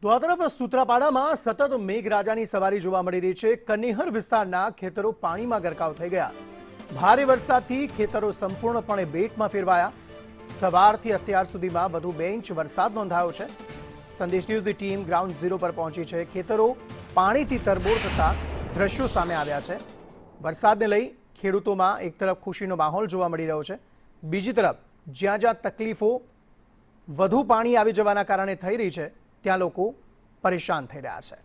તો આ તરફ સૂત્રાપાડામાં સતત મેઘરાજાની સવારી જોવા મળી રહી છે। કન્નીહર વિસ્તારના ખેતરો પાણીમાં ગરકાવ થઈ ગયા। ભારે વરસાદથી ખેતરો સંપૂર્ણપણે બેટમાં ફેરવાયા। સવારથી અત્યાર સુધીમાં વધુ 2 ઇંચ વરસાદ નોંધાયો છે। સંદેશ ન્યૂઝની ટીમ ગ્રાઉન્ડ ઝીરો પર પહોંચી છે। ખેતરો પાણીથી તરબોળ થતા દ્રશ્યો સામે આવ્યા છે। વરસાદને લઈ ખેડૂતોમાં એક તરફ ખુશીનો માહોલ જોવા મળી રહ્યો છે, બીજી તરફ જ્યાં જ્યાં તકલીફો વધુ પાણી આવી જવાના કારણે થઈ રહી છે ત્યાં લોકો પરેશાન થઈ રહ્યા છે।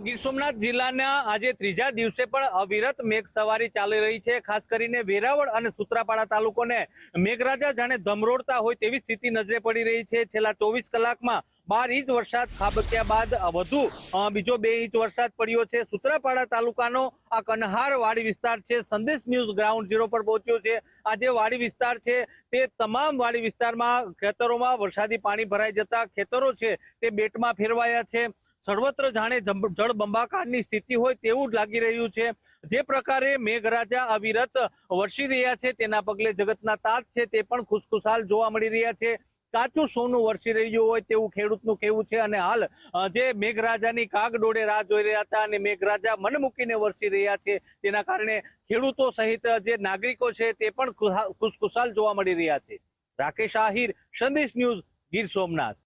ગીર સોમનાથ જિલ્લાના આજે ત્રીજા દિવસે પણ અવિરત મેઘ સવારી ચાલી રહી છે। ખાસ કરીને વેરાવળ અને સૂત્રાપાડા તાલુકોને મેઘરાજા જાણે ધમરોડતા હોય તેવી સ્થિતિ નજરે પડી રહી છે। છેલ્લા 24 કલાકમાં 12 ઇંચ વરસાદ ખાબક્યા બાદ વધુ બીજો 2 ઇંચ વરસાદ પડ્યો છે। સૂત્રાપાડા તાલુકાનો આ કન્હાર વાડી વિસ્તાર છે। સંદેશ ન્યૂઝ ગ્રાઉન્ડ ઝીરો પર પહોંચ્યો છે। આ જે વાડી વિસ્તાર છે તે તમામ વાડી વિસ્તારમાં ખેતરોમાં વરસાદી પાણી ભરાઈ જતા ખેતરો છે તે બેટમાં ફેરવાયા છે। સર્વત્ર જાણે જળબંબાકારની સ્થિતિ હોય તેવું જ લાગી રહ્યું છે। જે પ્રકારે મેઘરાજા અવિરત વરસી રહ્યા છે તેના પગલે જગતના તાત છે તે પણ ખુશખુશાલ જોવા મળી રહ્યા છે। કાચું સોનું વરસી રહ્યું હોય તેવું ખેડૂતનું કહેવું છે અને હાલ જે મેઘરાજાની કાગડોળે રાહ જોઈ રહ્યા હતા અને મેઘરાજા મન મૂકીને વરસી રહ્યા છે તેના કારણે ખેડૂતો સહિત જે નાગરિકો છે તે પણ ખુશખુશાલ જોવા મળી રહ્યા છે। રાકેશ આહિર, સંદેશ ન્યૂઝ, ગીર સોમનાથ।